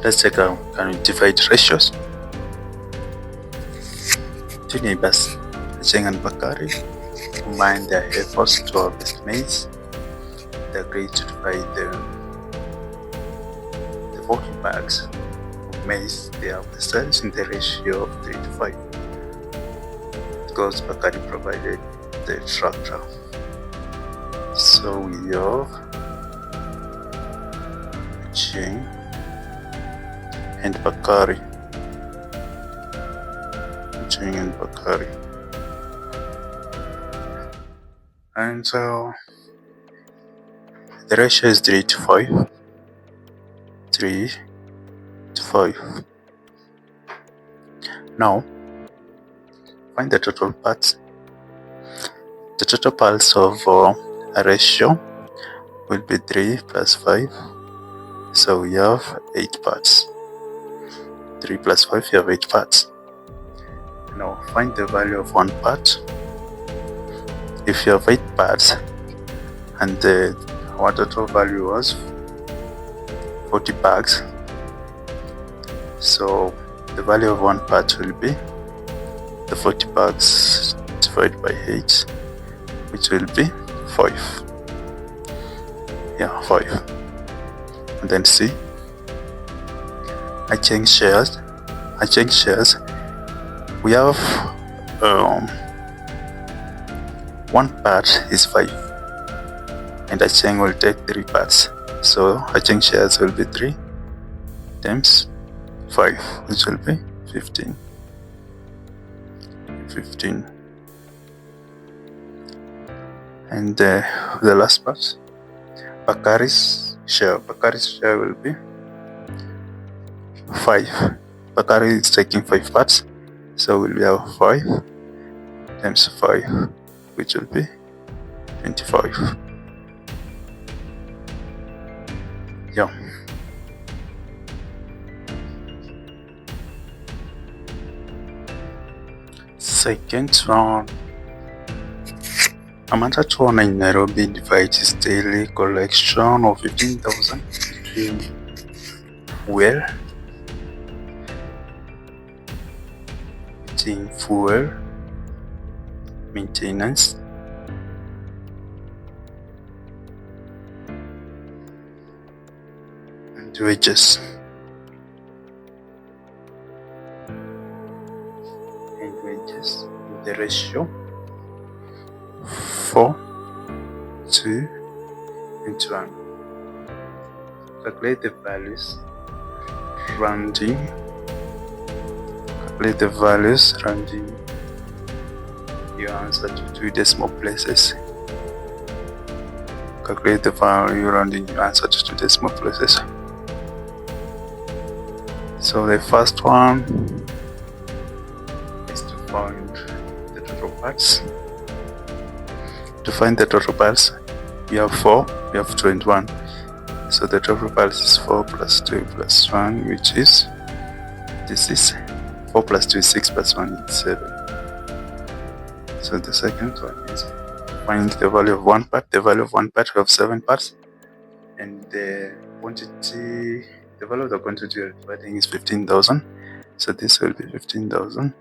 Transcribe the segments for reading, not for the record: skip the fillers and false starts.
Let's check out, can we divide ratios? Two neighbors, Cheng and Bakari, combine their efforts to harvest maize. They agreed to divide the 40 bags of maize they harvested in the ratio of 3 to 5, because Bakari provided the tractor. So we have Cheng and Bakari. Cheng and Bakari. And so the ratio is 3 to 5. 3 to 5. Now find the total parts. The total parts of a ratio will be 3 plus 5. So we have 8 parts. 3 plus 5, you have 8 parts. Now find the value of one part. If you have 8 parts and our total value was 40 bags, so the value of one part will be the 40 bags divided by 8, which will be 5. Yeah, 5. And then see, I change shares. We have one part is 5, and I change will take 3 parts. So I change shares will be 3 times 5, which will be 15. 15. And the last part, Bakari's share will be 5. Bakari is taking 5 parts, so we'll have 5 times 5, which will be 25. Yeah. Second one, Amatatuana in Nairobi divides his daily collection of 15,000 between fuel, maintenance, and wages. The ratio 4, 2, and 1. Calculate the values ranging your answer to 2 decimal places. Calculate the value rounding your answer to 2 decimal places. So the first one is to find the total parts. To find the total parts, we have 4, we have 2 and 1. So the total parts is 4 plus 2 plus 1, which is, this is 4 plus 2 is 6 plus 1 is 7. So the second one is find the value of one part. The value of one part, we have 7 parts, and the quantity, the value of the quantity we're dividing is 15,000. So this will be 15,000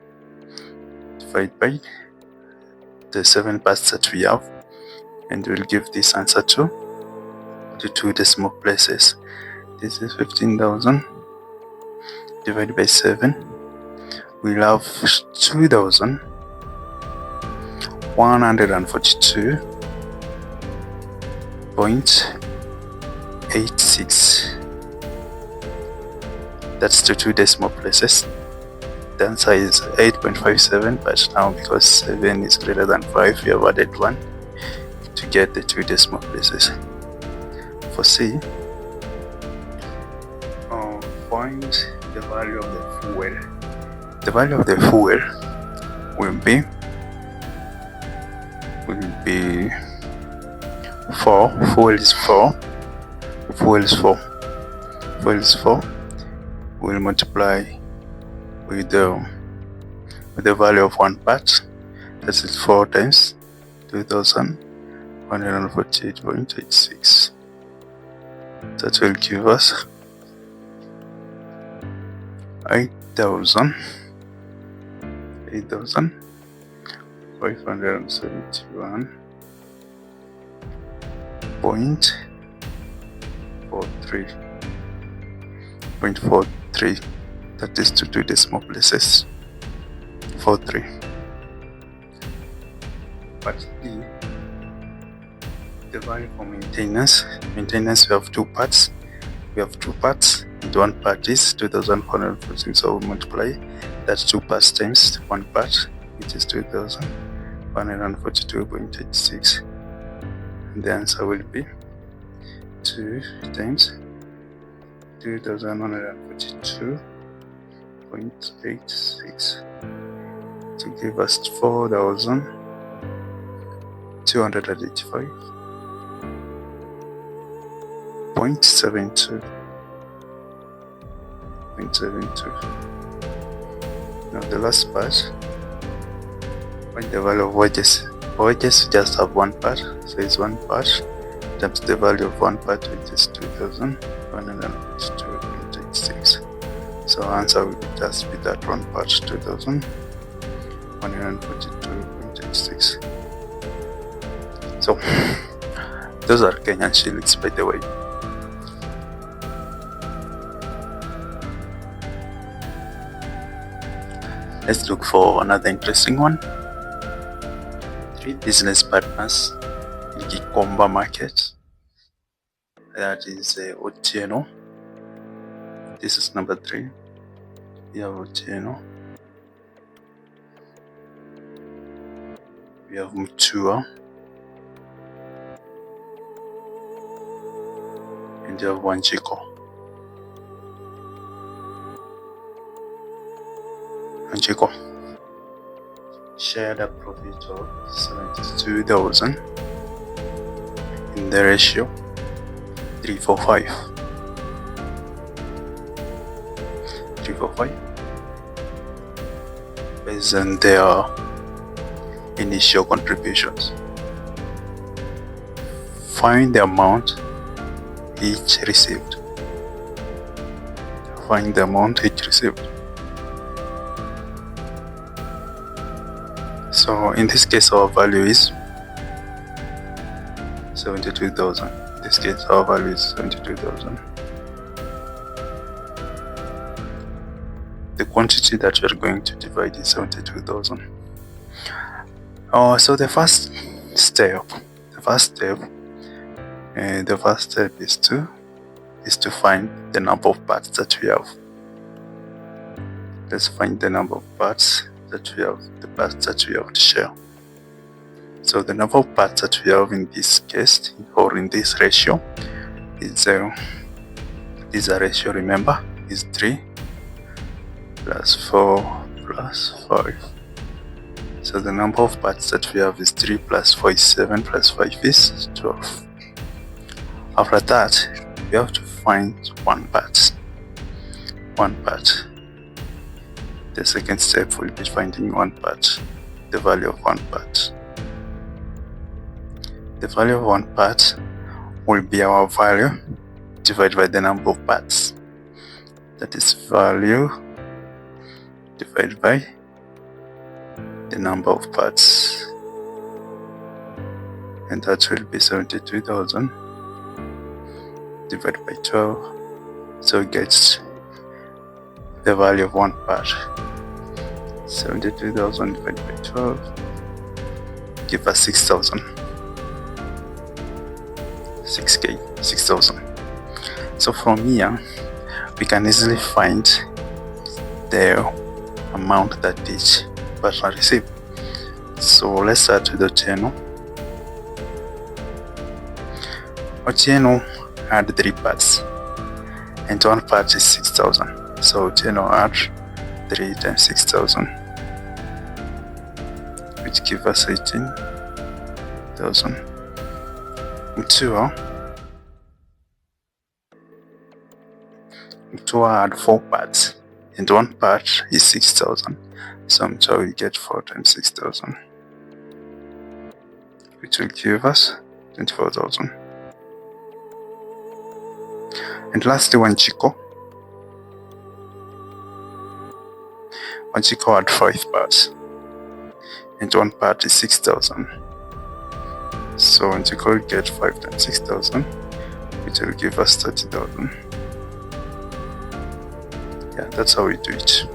divided by the 7 parts that we have, and we'll give this answer to 2 decimal places. This is 15,000 divided by 7. We'll have 2,142.86. That's to 2 decimal places. The answer is 8.57, but now because 7 is greater than 5, we have added 1 to get the 2 decimal places. For C, find the value of the fuel. The value of the fuel will be 4. Fuel is 4. We'll multiply with the value of one part. That is 4 times 2,148.86. That will give us 8,571.43. That is to 2 decimal places. 43. But the value for maintenance, we have 2 parts. And one part is 2,414. So we multiply that 2 parts times 1 part, which is 2,142.86. And the answer will be 2 times 2,142.86 to give us 4,285.72. Now the last part, find the value of wages. For wages, we just have 1 part, so it's 1 part times the value of 1 part, which is 2,142.86. So answer will just be that 1 part, 2,142.86. So those are Kenyan shillings, by the way. Let's look for another interesting one. 3 business partners in Gikomba market. That is Otieno. This is number 3. We have Otieno. We have Mutua. And you have Wanjiko. Shared a profit of 72,000 in the ratio 345. 345 based on their initial contributions. Find the amount each received. Find the amount each received. So in this case our value is 72,000. In this case our value is 72,000. The quantity that we are going to divide is 72,000. So the first step is to find the number of parts that we have. Let's find the number of parts that we have, the parts that we have to share. So the number of parts that we have in this case, or in this ratio, is a ratio, remember, is 3 plus 4 plus 5. So the number of parts that we have is 3 plus 4 is 7 plus 5 is 12. After that, we have to find one part. The second step will be finding one part, the value of one part. The value of one part will be our value divided by the number of parts. That is value divided by the number of parts. And that will be 72,000 divided by 12. So it gets the value of one part. 72,000 divided by 12 give us 6,000. 6,000. So from here we can easily find the amount that each person received. So let's start with Otieno. Otieno had 3 parts and one part is 6,000. So Otieno had 3 times 6,000, which gives us 18,000. Mtua had 4 parts and one part is 6,000. So Mtua will get 4 times 6,000, which will give us 24,000. And lastly, Wanchiko had 5 parts and one part is 6,000. So Wanchiko will get 5 times 6,000, which will give us 30,000. Yeah, that's how we do it.